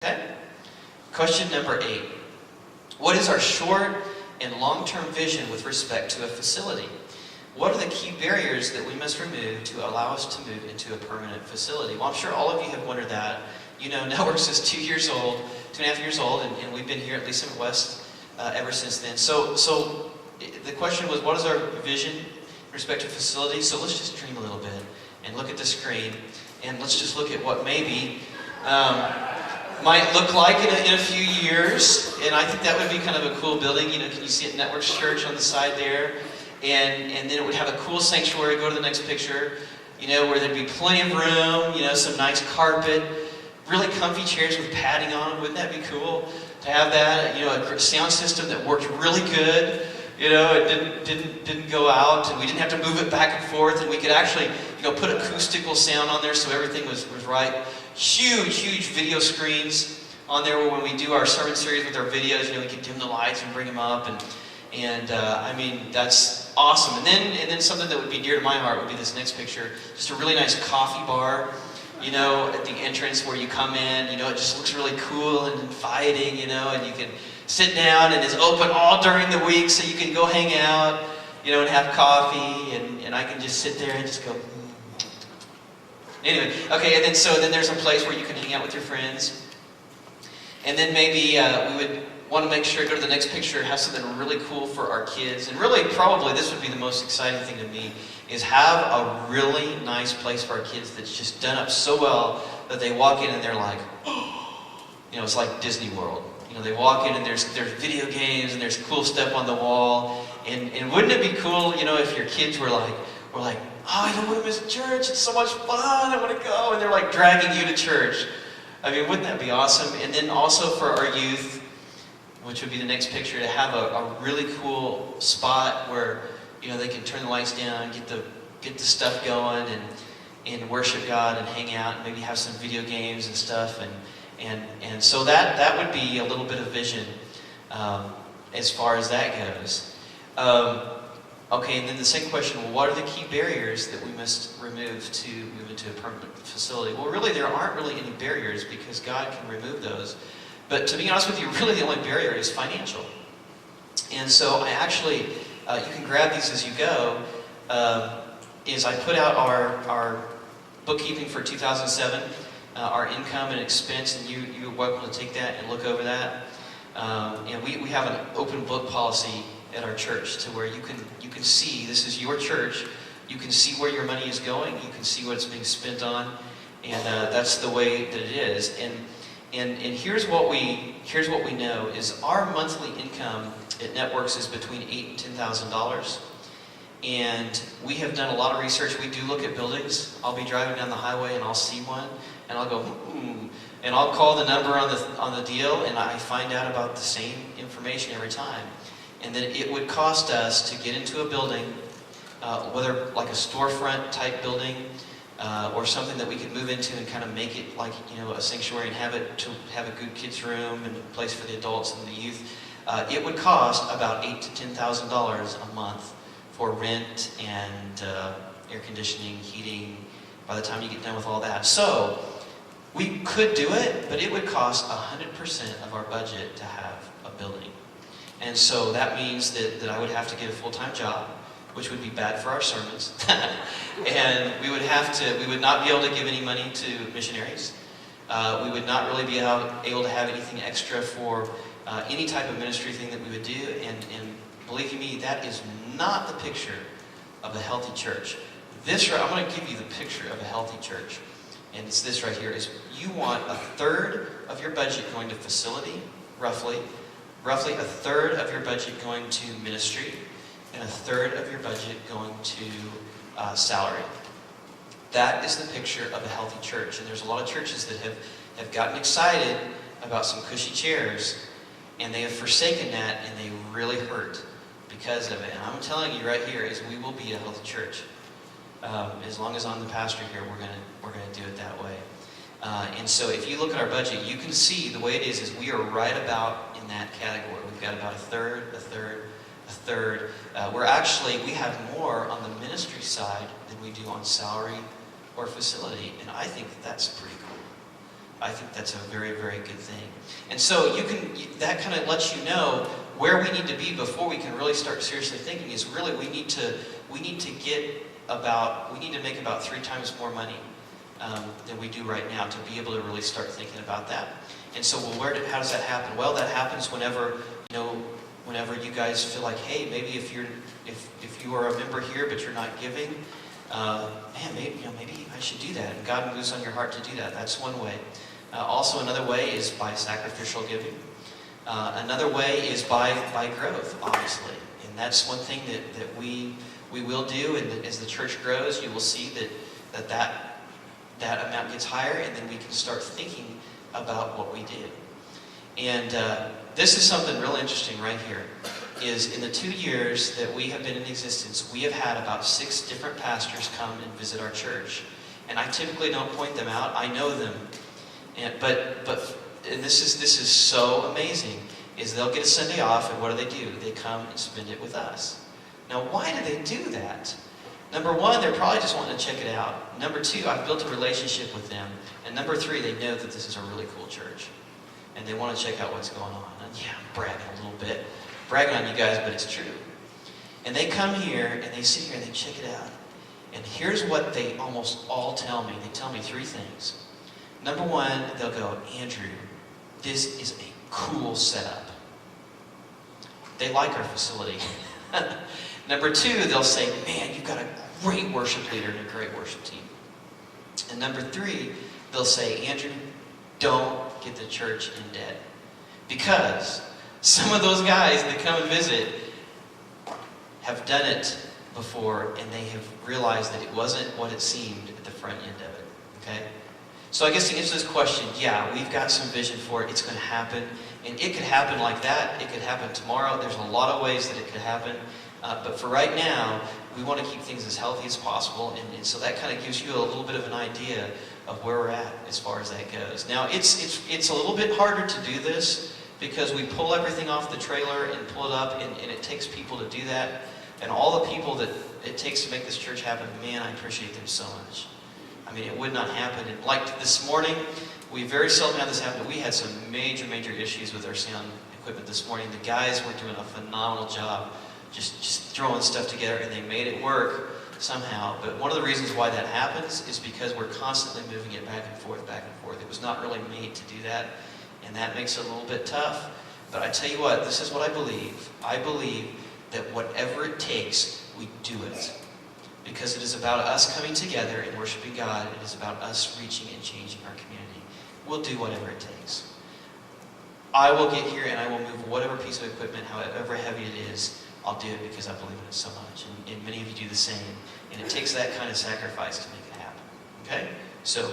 Okay? Question number 8. What is our short and long-term vision with respect to a facility? What are the key barriers that we must remove to allow us to move into a permanent facility? Well, I'm sure all of you have wondered that. You know, Networks is 2 years old, 2.5 years old, and we've been here at Lee Summit West ever since then. So the question was, what is our vision with respect to facilities? So let's just dream a little bit and look at the screen, and let's just look at what maybe might look like in a few years. And I think that would be kind of a cool building. You know, can you see it? Networks Church on the side there. And then it would have a cool sanctuary. Go to the next picture. You know, where there'd be plenty of room. You know, some nice carpet, really comfy chairs with padding on them. Wouldn't that be cool to have that? You know, a sound system that worked really good. You know, it didn't go out, and we didn't have to move it back and forth, and we could actually, you know, put acoustical sound on there so everything was right. Huge video screens on there where when we do our sermon series with our videos, you know, we can dim the lights and bring them up, and I mean, that's awesome. And then something that would be dear to my heart would be this next picture, just a really nice coffee bar, you know, at the entrance where you come in. You know, it just looks really cool and inviting, you know, and you can sit down, and it's open all during the week, so you can go hang out, you know, and have coffee, and I can just sit there and just go. Anyway, okay, and then there's a place where you can hang out with your friends. And then maybe we would want to make sure, go to the next picture, have something really cool for our kids. And really, probably this would be the most exciting thing to me, is have a really nice place for our kids that's just done up so well that they walk in and they're like, oh, you know, it's like Disney World. You know, they walk in and there's video games and there's cool stuff on the wall. And wouldn't it be cool, you know, if your kids were like, oh, I don't want to miss church. It's so much fun. I want to go. And they're like dragging you to church. I mean, wouldn't that be awesome? And then also for our youth, which would be the next picture, to have a really cool spot where, you know, they can turn the lights down, get the stuff going, and worship God and hang out, and maybe have some video games and stuff. And so that would be a little bit of vision as far as that goes. Okay, and then the second question, well, what are the key barriers that we must remove to move into a permanent facility? Well, really, there aren't really any barriers because God can remove those. But to be honest with you, really the only barrier is financial. And so I actually, you can grab these as you go, is I put out our bookkeeping for 2007, our income and expense, and you're welcome to take that and look over that. And we have an open book policy at our church to where you can see, this is your church, you can see where your money is going, you can see what it's being spent on, and that's the way that it is. And here's what we know is our monthly income at Networks is between $8,000 and $10,000. And we have done a lot of research. We do look at buildings. I'll be driving down the highway and I'll see one, and I'll go, and I'll call the number on the deal, and I find out about the same information every time. And then it would cost us to get into a building, whether like a storefront type building, or something that we could move into and kind of make it like, you know, a sanctuary and have a good kids room and a place for the adults and the youth. It would cost about $8,000 to $10,000 a month for rent and air conditioning, heating, by the time you get done with all that. So we could do it, but it would cost 100% of our budget to have a building. And so that means that I would have to get a full-time job, which would be bad for our sermons. And we would not be able to give any money to missionaries. We would not really be able to have anything extra for any type of ministry thing that we would do. And believe you me, that is not the picture of a healthy church. I'm going to give you the picture of a healthy church. And it's this right here, is you want a third of your budget going to facility, roughly a third of your budget going to ministry, and a third of your budget going to salary. That is the picture of a healthy church. And there's a lot of churches that have gotten excited about some cushy chairs, and they have forsaken that, and they really hurt because of it. And I'm telling you right here is we will be a healthy church. As long as I'm the pastor here, we're gonna do it that way. And so if you look at our budget, you can see the way it is we are right about in that category. We've got about a third. We have more on the ministry side than we do on salary or facility, and I think that's pretty cool. I think that's a very, very good thing. And so that kind of lets you know where we need to be before we can really start seriously thinking is really we need to make about 3 times more money than we do right now to be able to really start thinking about that. And so, well, how does that happen? Well, that happens whenever you guys feel like, hey, maybe if you are a member here but you're not giving, man, maybe I should do that. And God moves on your heart to do that. That's one way. Also, another way is by sacrificial giving. Another way is by growth, obviously. And that's one thing that we will do. And as the church grows, you will see that amount gets higher, and then we can start thinking about what we did. And this is something real interesting right here, is in the 2 years that we have been in existence, we have had about 6 different pastors come and visit our church. And I typically don't point them out. I know them. But this is so amazing, is they'll get a Sunday off, and what do? They come and spend it with us. Now, why do they do that? Number 1, they're probably just wanting to check it out. Number 2, I've built a relationship with them. And number 3, they know that this is a really cool church. And they want to check out what's going on. And yeah, I'm bragging a little bit. Bragging on you guys, but it's true. And they come here, and they sit here, and they check it out. And here's what they almost all tell me. They tell me 3 things. Number 1, they'll go, Andrew, this is a cool setup. They like our facility. Number 2, they'll say, man, you've got a great worship leader and a great worship team. And number 3, they'll say, Andrew, don't get the church in debt. Because some of those guys that come and visit have done it before, and they have realized that it wasn't what it seemed at the front end of it. Okay? So I guess to answer this question, yeah, we've got some vision for it. It's going to happen. And it could happen like that. It could happen tomorrow. There's a lot of ways that it could happen. But for right now, we want to keep things as healthy as possible. And so that kind of gives you a little bit of an idea of where we're at as far as that goes. Now, it's a little bit harder to do this because we pull everything off the trailer and pull it up, and it takes people to do that. And all the people that it takes to make this church happen, man, I appreciate them so much. I mean, it would not happen. And like this morning, we very seldom have this happen. We had some major, major issues with our sound equipment this morning. The guys were doing a phenomenal job just throwing stuff together, and they made it work somehow. But one of the reasons why that happens is because we're constantly moving it back and forth, back and forth. It was not really made to do that, and that makes it a little bit tough. But I tell you what, this is what I believe. I believe that whatever it takes, we do it. Because it is about us coming together and worshiping God. It is about us reaching and changing our community. We'll do whatever it takes. I will get here and I will move whatever piece of equipment, however heavy it is. I'll do it because I believe in it so much. And many of you do the same. And it takes that kind of sacrifice to make it happen. Okay? So